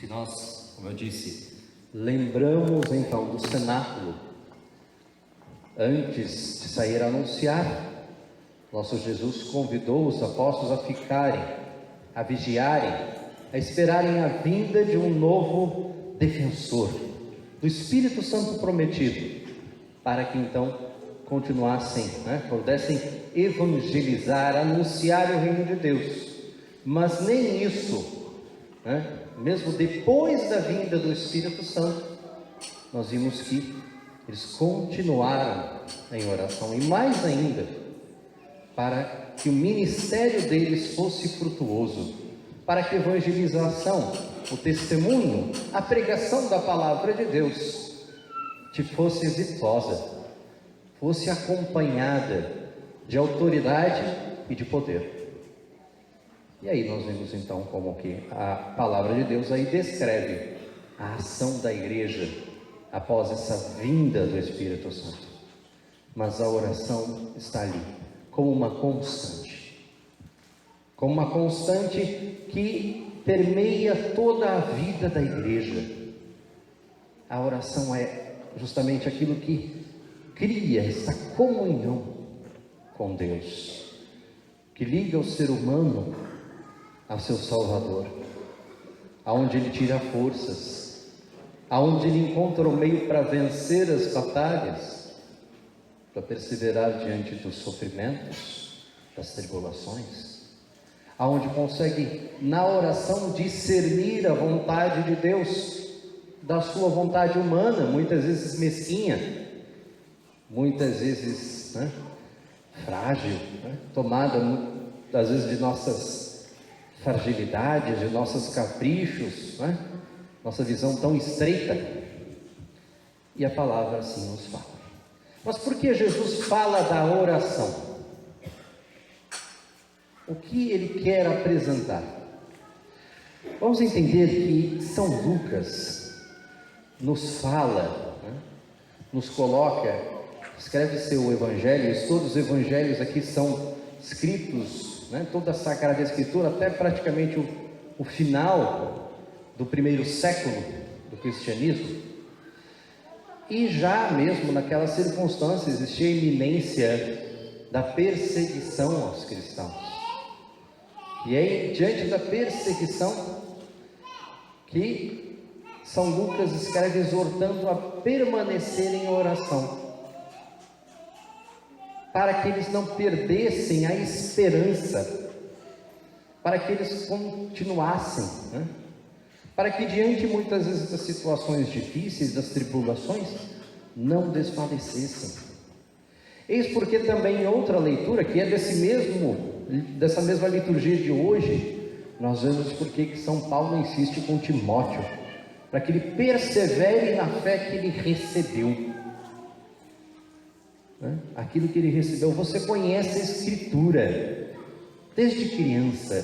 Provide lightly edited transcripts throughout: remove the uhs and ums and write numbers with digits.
Se nós, como eu disse, lembramos então do cenáculo, antes de sair a anunciar, nosso Jesus convidou os apóstolos a ficarem, a vigiarem, a esperarem a vinda de um novo defensor, do Espírito Santo prometido, para que então continuassem, pudessem evangelizar, anunciar o reino de Deus. Mas nem isso, mesmo depois da vinda do Espírito Santo, nós vimos que eles continuaram em oração, e mais ainda, para que o ministério deles fosse frutuoso, para que a evangelização, o testemunho, a pregação da palavra de Deus fosse exitosa, fosse acompanhada de autoridade e de poder. E aí nós vemos então como que a palavra de Deus aí descreve a ação da igreja após essa vinda do Espírito Santo. Mas a oração está ali como uma constante que permeia toda a vida da igreja. A oração é justamente aquilo que cria essa comunhão com Deus, que liga o ser humano ao seu Salvador, aonde ele tira forças, aonde ele encontra o meio para vencer as batalhas, para perseverar diante dos sofrimentos, das tribulações, aonde consegue na oração discernir a vontade de Deus da sua vontade humana, muitas vezes mesquinha, muitas vezes frágil, tomada às vezes de nossas fragilidades, de nossos caprichos, nossa visão tão estreita. E a palavra assim nos fala. Mas por que Jesus fala da oração? O que ele quer apresentar? Vamos entender que São Lucas nos fala, nos coloca, escreve seu evangelho, e todos os evangelhos aqui são escritos, toda a Sagrada Escritura, até praticamente o final do primeiro século do cristianismo. E já mesmo naquela circunstância existia a iminência da perseguição aos cristãos. E aí, diante da perseguição, que São Lucas escreve exortando a permanecer em oração, para que eles não perdessem a esperança, para que eles continuassem, para que diante muitas vezes das situações difíceis, das tribulações, não desfalecessem. Eis porque também em outra leitura, que é dessa mesma liturgia de hoje, nós vemos porque que São Paulo insiste com Timóteo, para que ele persevere na fé que ele recebeu. Aquilo que ele recebeu, você conhece a Escritura desde criança,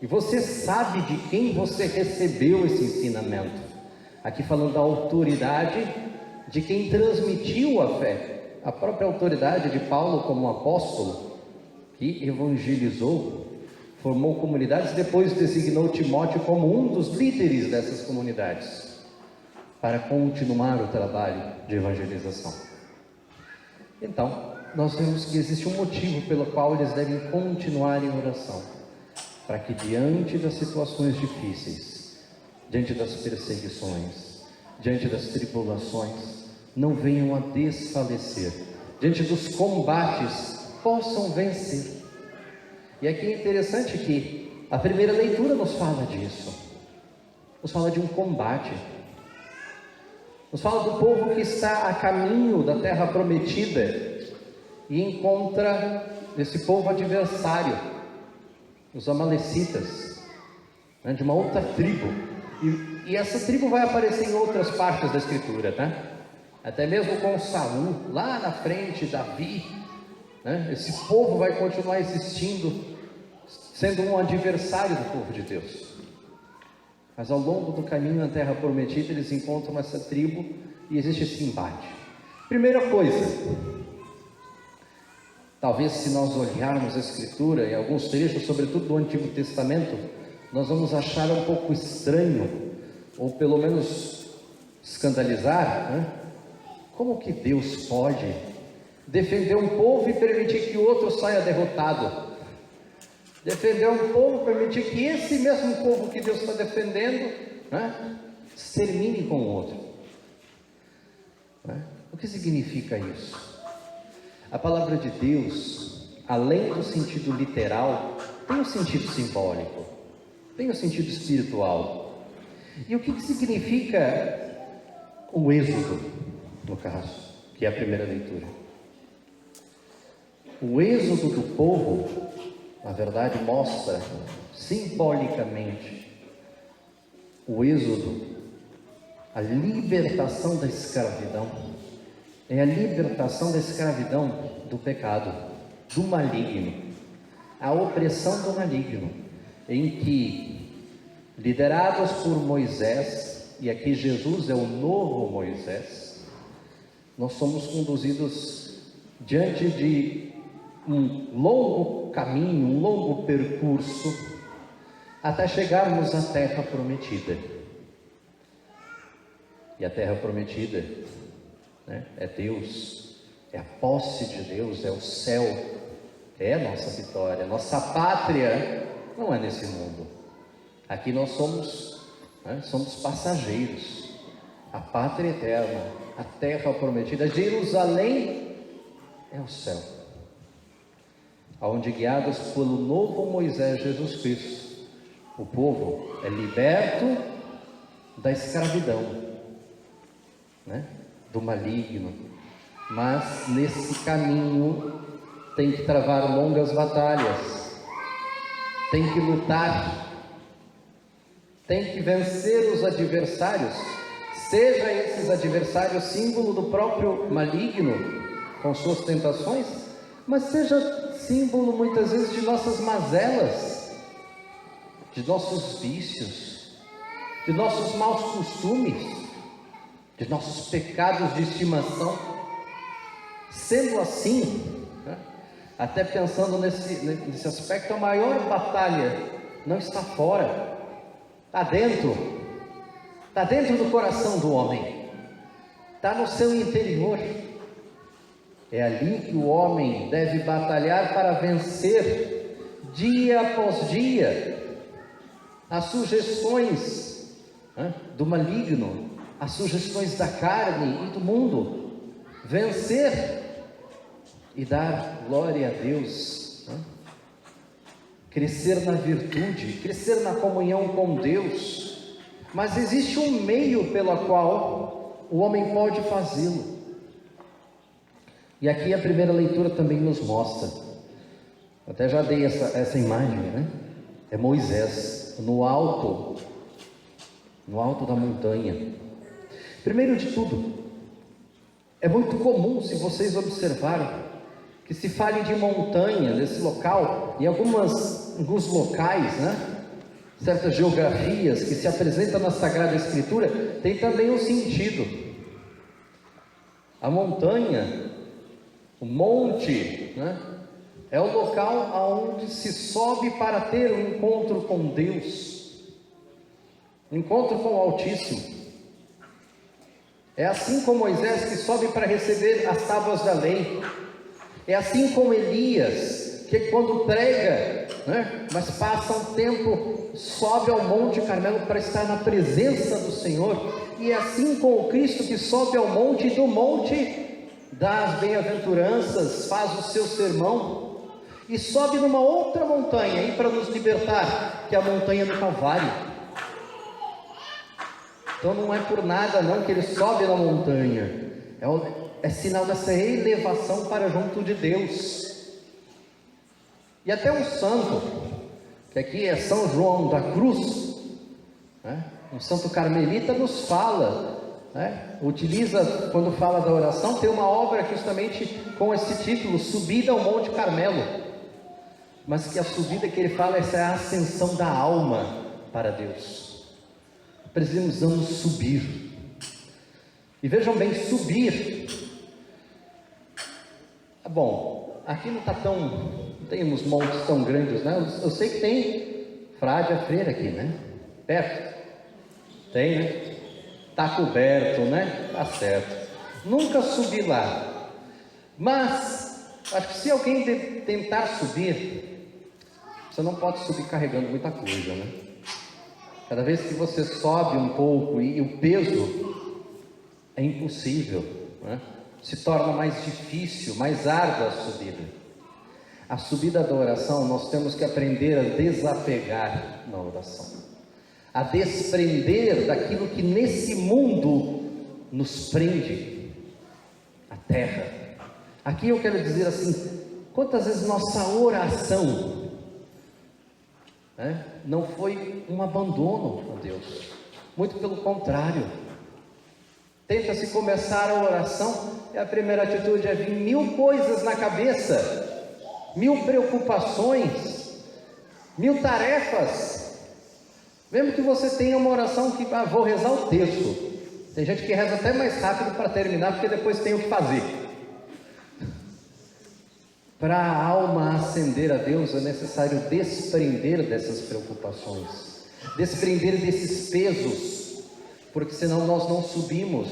e você sabe de quem você recebeu esse ensinamento. Aqui falando da autoridade de quem transmitiu a fé, a própria autoridade de Paulo como apóstolo, que evangelizou, formou comunidades, depois designou Timóteo como um dos líderes dessas comunidades, para continuar o trabalho de evangelização. Então, nós vemos que existe um motivo pelo qual eles devem continuar em oração, para que diante das situações difíceis, diante das perseguições, diante das tribulações, não venham a desfalecer, diante dos combates, possam vencer. E aqui é interessante que a primeira leitura nos fala disso, nos fala de um combate, nos fala do povo que está a caminho da terra prometida e encontra esse povo adversário, os amalecitas, de uma outra tribo, e essa tribo vai aparecer em outras partes da Escritura, até mesmo com Saul, lá na frente, Davi, esse povo vai continuar existindo, sendo um adversário do povo de Deus. Mas ao longo do caminho na terra prometida, eles encontram essa tribo e existe esse embate. Primeira coisa, talvez se nós olharmos a Escritura, em alguns trechos, sobretudo do Antigo Testamento, nós vamos achar um pouco estranho, ou pelo menos escandalizar, né? Como que Deus pode defender um povo e permitir que o outro saia derrotado? Defender um povo, permitir que esse mesmo povo que Deus está defendendo, né, extermine com o outro. Né? O que significa isso? A palavra de Deus, além do sentido literal, tem um sentido simbólico, tem um sentido espiritual. E o que significa o êxodo, no caso, que é a primeira leitura? O êxodo do povo, na verdade, mostra simbolicamente o êxodo, a libertação da escravidão. É a libertação da escravidão do pecado, do maligno, a opressão do maligno, em que, liderados por Moisés, e aqui Jesus é o novo Moisés, nós somos conduzidos diante de um longo caminho, um longo percurso, até chegarmos à terra prometida. E a terra prometida, né, é Deus, é a posse de Deus, é o céu, é a nossa vitória. Nossa pátria não é nesse mundo. Aqui nós somos, né, somos passageiros. A pátria eterna, a terra prometida, Jerusalém é o céu, onde, guiados pelo novo Moisés Jesus Cristo, o povo é liberto da escravidão, né, do maligno. Mas nesse caminho tem que travar longas batalhas, tem que lutar, tem que vencer os adversários, seja esses adversários símbolo do próprio maligno, com suas tentações, mas seja símbolo muitas vezes de nossas mazelas, de nossos vícios, de nossos maus costumes, de nossos pecados de estimação. Sendo assim, né, até pensando nesse aspecto, a maior batalha não está fora, está dentro do coração do homem, está no seu interior. É ali que o homem deve batalhar para vencer, dia após dia, as sugestões, né, do maligno, as sugestões da carne e do mundo. Vencer e dar glória a Deus, né? Crescer na virtude, crescer na comunhão com Deus. Mas existe um meio pelo qual o homem pode fazê-lo. E aqui a primeira leitura também nos mostra. Até já dei essa imagem, né? É Moisés no alto da montanha. Primeiro de tudo, é muito comum, se vocês observarem, que se fale de montanha nesse local, em alguns locais, né? Certas geografias que se apresentam na Sagrada Escritura, tem também um sentido. A montanha, o monte, né, é o local aonde se sobe para ter um encontro com Deus, um encontro com o Altíssimo. É assim como Moisés que sobe para receber as tábuas da lei. É assim como Elias, que quando prega, né, mas passa um tempo, sobe ao Monte Carmelo para estar na presença do Senhor. E é assim com o Cristo que sobe ao monte, e do monte dá as bem-aventuranças, faz o seu sermão, e sobe numa outra montanha, aí para nos libertar, que é a montanha do Calvário. Então não é por nada não que ele sobe na montanha, é sinal dessa elevação para junto de Deus. E até um santo, que aqui é São João da Cruz, né, um santo carmelita, nos fala, né, utiliza, quando fala da oração, tem uma obra justamente com esse título, Subida ao Monte Carmelo, mas que a subida que ele fala, essa é a ascensão da alma para Deus. Precisamos subir. E vejam bem, subir. Bom, aqui não temos montes tão grandes, né? Eu sei que tem Frade a freira aqui, né? Perto? Tem, né? Tá coberto, né? Tá certo. Nunca subi lá. Mas, acho que se alguém tentar subir, você não pode subir carregando muita coisa, né? Cada vez que você sobe um pouco e o peso é impossível, né? Se torna mais difícil, mais árdua a subida. A subida da oração, nós temos que aprender a desapegar na oração, a desprender daquilo que nesse mundo nos prende, a terra. Aqui eu quero dizer assim, quantas vezes nossa oração, né, não foi um abandono a Deus, muito pelo contrário. Tenta-se começar a oração e a primeira atitude é vir 1000 coisas na cabeça, 1000 preocupações, 1000 tarefas. Mesmo que você tenha uma oração que vou rezar o terço, tem gente que reza até mais rápido para terminar, porque depois tem o que fazer. Para a alma ascender a Deus é necessário desprender dessas preocupações, desprender desses pesos, porque senão nós não subimos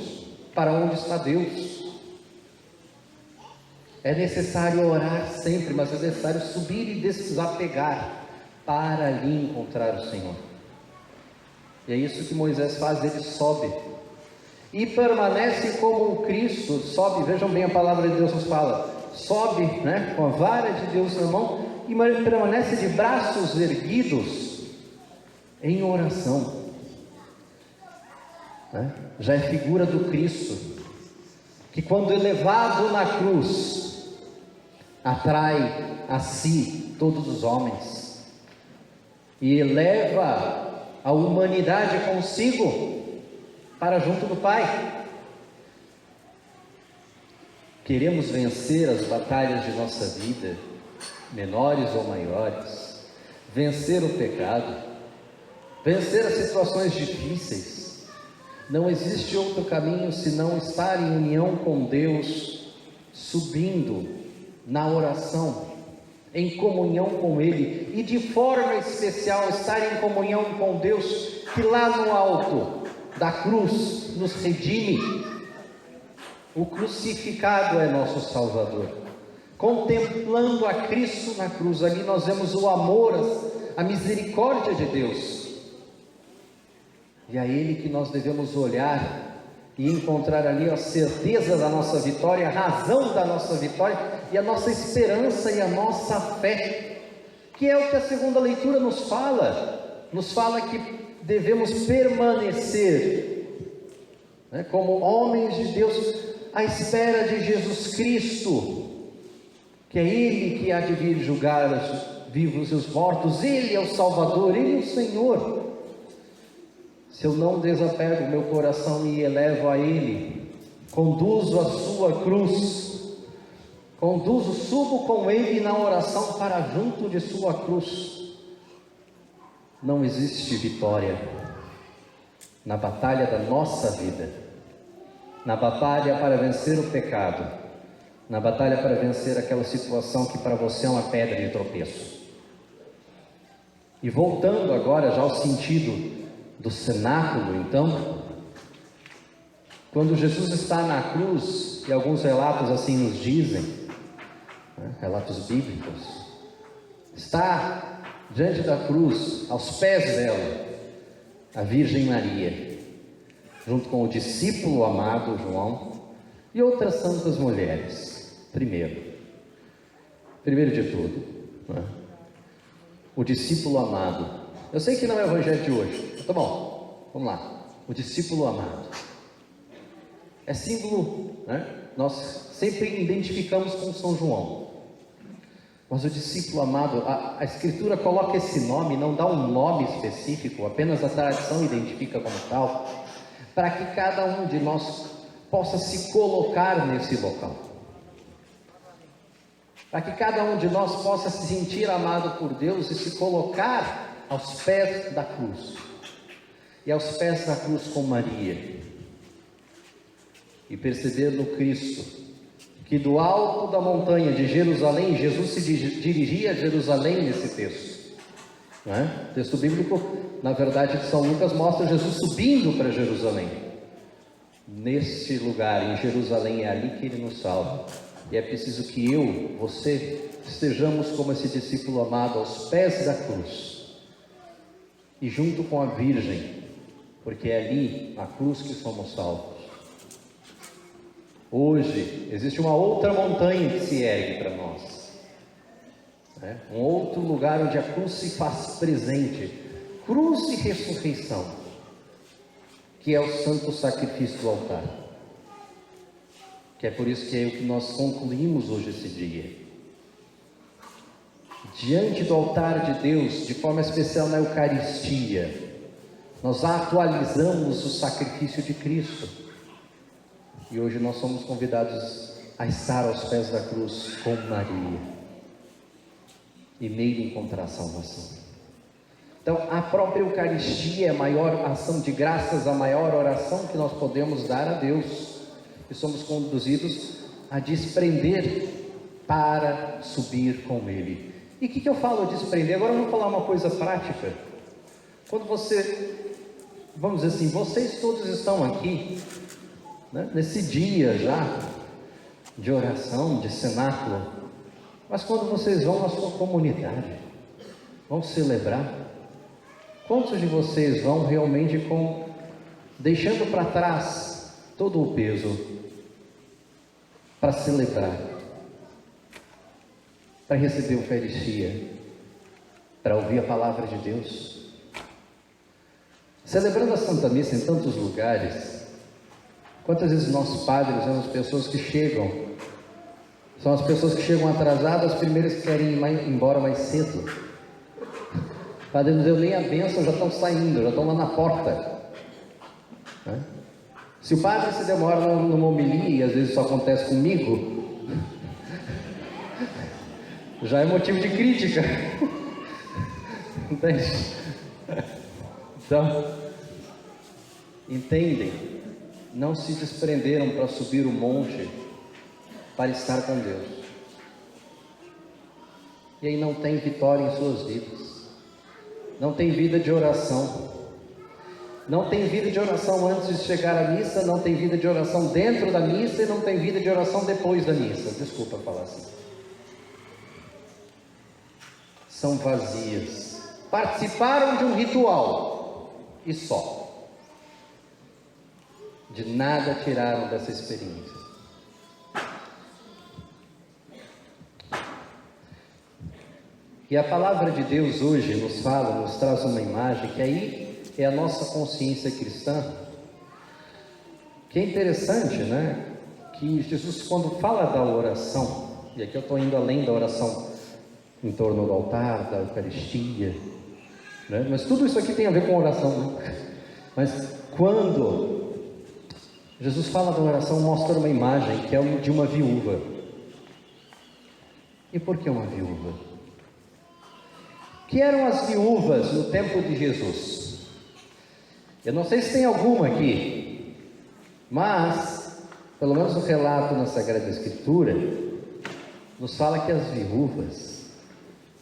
para onde está Deus. É necessário orar sempre, mas é necessário subir e desapegar para ali encontrar o Senhor. E é isso que Moisés faz, ele sobe e permanece como o Cristo, sobe, vejam bem, a palavra de Deus nos fala, sobe, né, com a vara de Deus na mão e permanece de braços erguidos em oração. Já é figura do Cristo, que quando elevado na cruz, atrai a si todos os homens, e eleva a humanidade consigo, para junto do Pai. Queremos vencer as batalhas de nossa vida, menores ou maiores, vencer o pecado, vencer as situações difíceis. Não existe outro caminho senão estar em união com Deus, subindo na oração, em comunhão com Ele, e de forma especial estar em comunhão com Deus, que lá no alto da cruz nos redime. O crucificado é nosso Salvador. Contemplando a Cristo na cruz, ali nós vemos o amor, a misericórdia de Deus. E a Ele que nós devemos olhar e encontrar ali a certeza da nossa vitória, a razão da nossa vitória e a nossa esperança e a nossa fé, que é o que a segunda leitura nos fala que devemos permanecer, né, como homens de Deus, à espera de Jesus Cristo, que é Ele que há de vir julgar os vivos e os mortos. Ele é o Salvador, Ele é o Senhor. Se eu não desapego meu coração e elevo a Ele, conduzo a sua cruz, subo com Ele na oração para junto de sua cruz, não existe vitória na batalha da nossa vida, na batalha para vencer o pecado, na batalha para vencer aquela situação que para você é uma pedra de tropeço. E voltando agora já ao sentido do cenáculo, então, quando Jesus está na cruz, e alguns relatos assim nos dizem, né, relatos bíblicos, está diante da cruz, aos pés dela, a Virgem Maria, junto com o discípulo amado João e outras santas mulheres. Primeiro de tudo, né, o discípulo amado. Eu sei que não é o evangelho de hoje, mas tá bom, vamos lá. O discípulo amado é símbolo, né? Nós sempre identificamos com São João, mas o discípulo amado, a Escritura coloca esse nome, não dá um nome específico, apenas a tradição identifica como tal, para que cada um de nós possa se colocar nesse local, para que cada um de nós possa se sentir amado por Deus e se colocar aos pés da cruz, e aos pés da cruz com Maria, e perceber no Cristo, que do alto da montanha de Jerusalém, Jesus se dirigia a Jerusalém nesse texto, não é? O texto bíblico, na verdade, de São Lucas mostra Jesus subindo para Jerusalém. Neste lugar, em Jerusalém, é ali que Ele nos salva. E é preciso que eu, você, estejamos como esse discípulo amado aos pés da cruz e junto com a Virgem, porque é ali, na cruz, que somos salvos. Hoje, existe uma outra montanha que se ergue para nós, né? Um outro lugar onde a cruz se faz presente, cruz e ressurreição, que é o santo sacrifício do altar, que é por isso que é o que nós concluímos hoje esse dia. Diante do altar de Deus, de forma especial na Eucaristia, nós atualizamos o sacrifício de Cristo. E hoje nós somos convidados a estar aos pés da cruz com Maria e nele encontrar a salvação. Então, a própria Eucaristia é a maior ação de graças, a maior oração que nós podemos dar a Deus. E somos conduzidos a desprender para subir com Ele. E o que eu falo desprender? Agora eu vou falar uma coisa prática. Quando você, vamos dizer assim, vocês todos estão aqui, né, nesse dia já de oração, de cenáculo, mas quando vocês vão à sua comunidade, vão celebrar, quantos de vocês vão realmente deixando para trás todo o peso para celebrar, para receber a Eucaristia, para ouvir a palavra de Deus? Celebrando a Santa Missa em tantos lugares, quantas vezes nós padres somos pessoas que chegam, são as pessoas que chegam atrasadas, as primeiras que querem ir embora mais cedo. O padre não deu nem a bênção, já estão saindo, já estão lá na porta, né? Se o padre se demora numa homilia, e às vezes isso acontece comigo, já é motivo de crítica. Entende? Então, entendem? Não se desprenderam para subir o monte para estar com Deus. E aí não tem vitória em suas vidas, não tem vida de oração, não tem vida de oração antes de chegar à missa, não tem vida de oração dentro da missa e não tem vida de oração depois da missa. Desculpa falar assim. São vazias. Participaram de um ritual e só. De nada tiraram dessa experiência. E a palavra de Deus hoje nos fala, nos traz uma imagem que aí é a nossa consciência cristã, que é interessante, né? Que Jesus, quando fala da oração, e aqui eu estou indo além da oração em torno do altar, da Eucaristia, né? Mas tudo isso aqui tem a ver com oração, né? Mas quando Jesus fala da oração, mostra uma imagem que é de uma viúva. E por que uma viúva? Que eram as viúvas no tempo de Jesus? Eu não sei se tem alguma aqui, mas pelo menos o relato na Sagrada Escritura nos fala que as viúvas,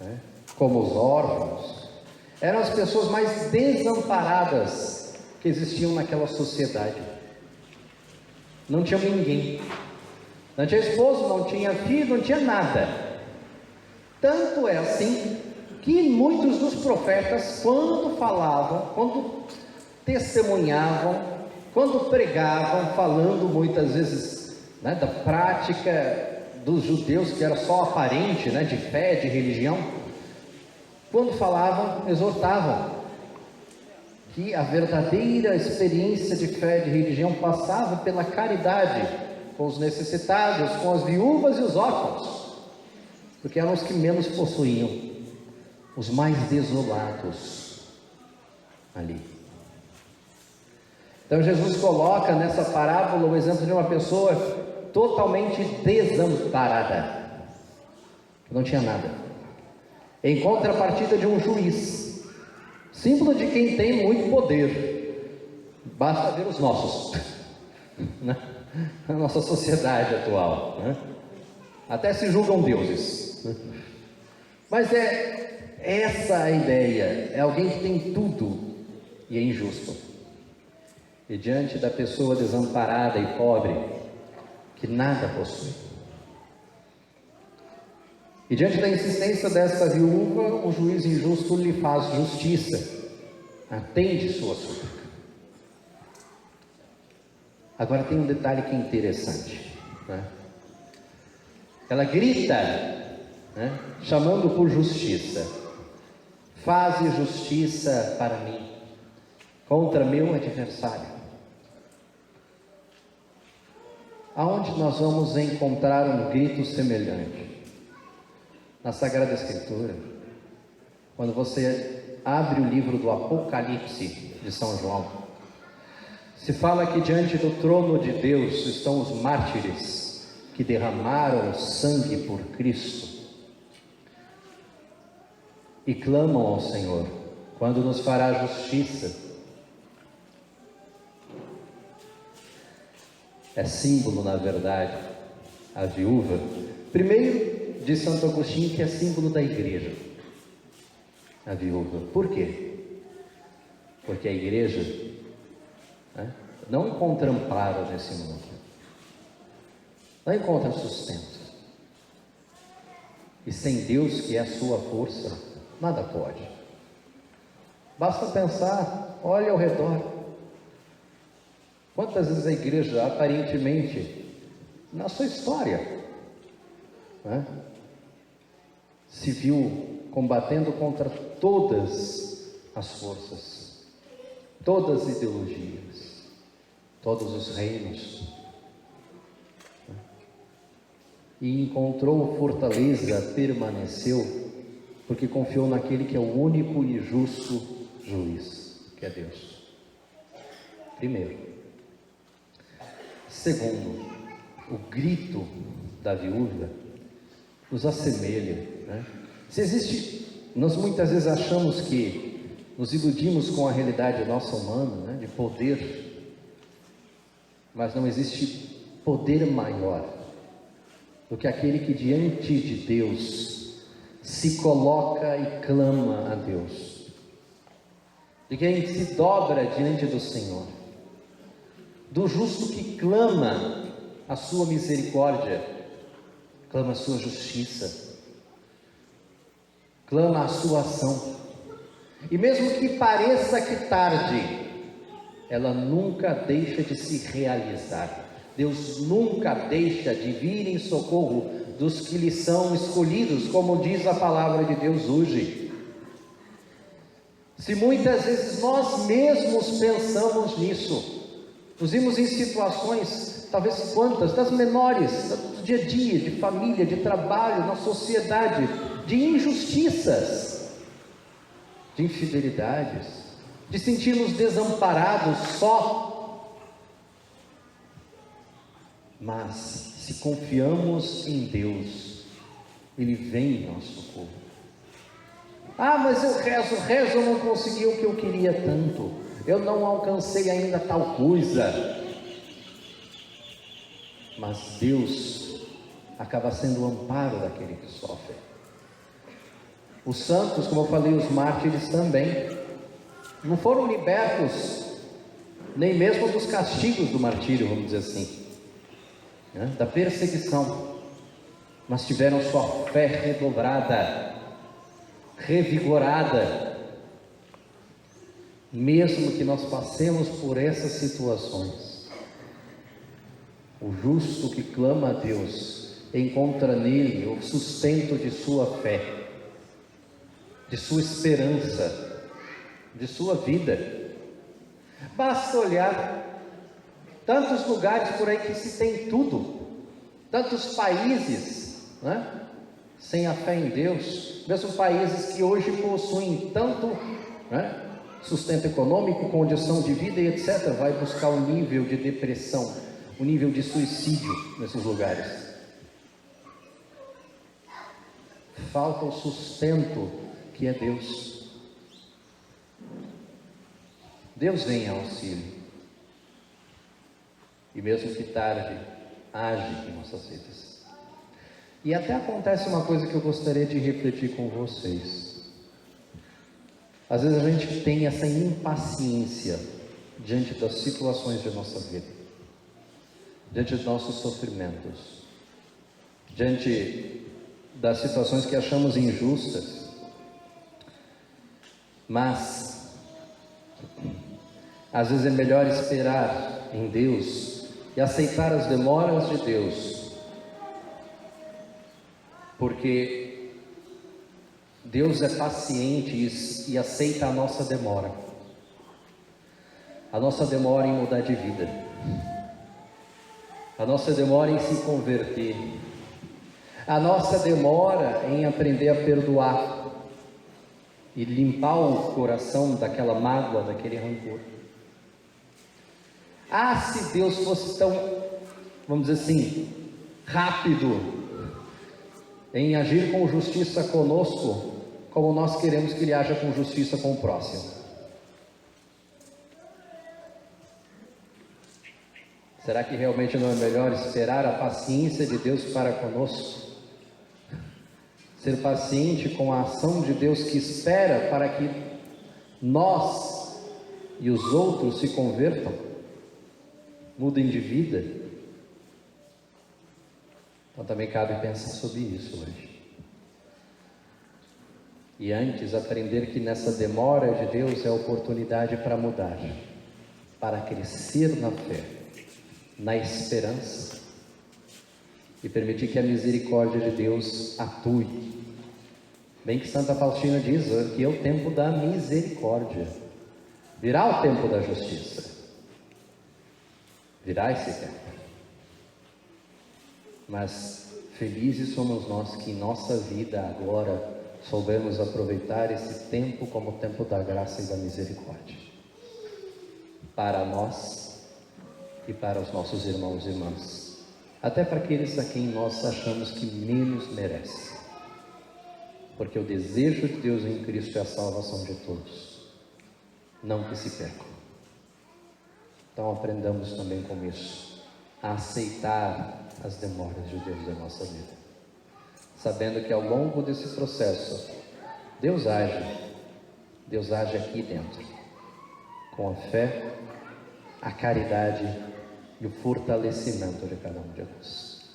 né, como os órfãos, eram as pessoas mais desamparadas que existiam naquela sociedade. Não tinha ninguém, não tinha esposo, não tinha filho, não tinha nada. Tanto é assim que muitos dos profetas, quando falavam, quando testemunhavam, quando pregavam, falando muitas vezes, né, da prática dos judeus, que era só aparente, né, de fé, de religião, quando falavam, exortavam que a verdadeira experiência de fé, de religião, passava pela caridade com os necessitados, com as viúvas e os órfãos, porque eram os que menos possuíam, os mais desolados ali. Então Jesus coloca nessa parábola o exemplo de uma pessoa totalmente desamparada, que não tinha nada, em contrapartida de um juiz, símbolo de quem tem muito poder. Basta ver os nossos, né? A nossa sociedade atual, né? Até se julgam deuses, né? Mas Essa é a ideia. É alguém que tem tudo e é injusto. E diante da pessoa desamparada e pobre, que nada possui, e diante da insistência desta viúva, o juiz injusto lhe faz justiça, atende sua súplica. Agora tem um detalhe que é interessante, né? Ela grita, né, chamando por justiça: faze justiça para mim, contra meu adversário. Aonde nós vamos encontrar um grito semelhante? Na Sagrada Escritura. Quando você abre o livro do Apocalipse de São João, se fala que diante do trono de Deus estão os mártires que derramaram sangue por Cristo e clamam ao Senhor: quando nos fará justiça? É símbolo, na verdade, a viúva, primeiro, de Santo Agostinho, que é símbolo da igreja, a viúva. Por quê? Porque a igreja, né, não encontra amparo nesse mundo, não encontra sustento, e sem Deus, que é a sua força, nada pode. Basta pensar, olha ao redor, quantas vezes a igreja, aparentemente, na sua história, né, se viu combatendo contra todas as forças, todas as ideologias, todos os reinos, né, e encontrou fortaleza, permaneceu, porque confiou naquele que é o único e justo juiz, que é Deus. Primeiro. Segundo, o grito da viúva nos assemelha, né? Se existe, nós muitas vezes achamos que nos iludimos com a realidade nossa humana, né, de poder, mas não existe poder maior do que aquele que diante de Deus se coloca e clama a Deus, de quem se dobra diante do Senhor, do justo que clama a sua misericórdia, clama a sua justiça, clama a sua ação, e mesmo que pareça que tarde, ela nunca deixa de se realizar. Deus nunca deixa de vir em socorro dos que lhe são escolhidos, como diz a palavra de Deus hoje. Se muitas vezes nós mesmos pensamos nisso, nos vimos em situações, talvez quantas, das menores, do dia a dia, de família, de trabalho, na sociedade, de injustiças, de infidelidades, de sentirmos desamparados só. Mas, se confiamos em Deus, Ele vem em nosso socorro. Ah, mas eu rezo, eu não consegui o que eu queria tanto, eu não alcancei ainda tal coisa. Mas Deus acaba sendo o amparo daquele que sofre. Os santos, como eu falei, os mártires também, não foram libertos nem mesmo dos castigos do martírio, vamos dizer assim, né, da perseguição, mas tiveram sua fé redobrada, revigorada. Mesmo que nós passemos por essas situações, o justo que clama a Deus encontra nele o sustento de sua fé, de sua esperança, de sua vida. Basta olhar tantos lugares por aí que se tem tudo, tantos países, né, sem a fé em Deus, mesmo países que hoje possuem tanto, né, sustento econômico, condição de vida e etc., vai buscar o nível de depressão, o nível de suicídio nesses lugares. Falta o sustento que é Deus. Deus vem em auxílio, e mesmo que tarde, age em nossas vidas. E até acontece uma coisa que eu gostaria de refletir com vocês. Às vezes a gente tem essa impaciência diante das situações de nossa vida, diante dos nossos sofrimentos, diante das situações que achamos injustas, mas às vezes é melhor esperar em Deus e aceitar as demoras de Deus, porque Deus é paciente e aceita a nossa demora em mudar de vida, a nossa demora em se converter, a nossa demora em aprender a perdoar e limpar o coração daquela mágoa, daquele rancor. Ah, se Deus fosse tão, vamos dizer assim, rápido em agir com justiça conosco, como nós queremos que Ele haja com justiça com o próximo. Será que realmente não é melhor esperar a paciência de Deus para conosco? Ser paciente com a ação de Deus que espera para que nós e os outros se convertam, mudem de vida? Então também cabe pensar sobre isso hoje. E antes aprender que nessa demora de Deus é a oportunidade para mudar, para crescer na fé, na esperança, e permitir que a misericórdia de Deus atue. Bem que Santa Faustina diz que é o tempo da misericórdia, virá o tempo da justiça, virá esse tempo, mas felizes somos nós que em nossa vida agora soubemos aproveitar esse tempo como o tempo da graça e da misericórdia, para nós e para os nossos irmãos e irmãs, até para aqueles a quem nós achamos que menos merecem, porque o desejo de Deus em Cristo é a salvação de todos, não que se percam. Então aprendamos também com isso, a aceitar as demoras de Deus em nossa vida, sabendo que ao longo desse processo, Deus age aqui dentro, com a fé, a caridade e o fortalecimento de cada um de nós.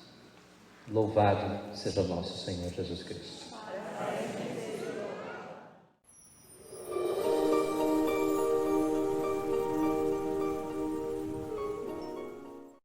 Louvado seja nosso Senhor Jesus Cristo.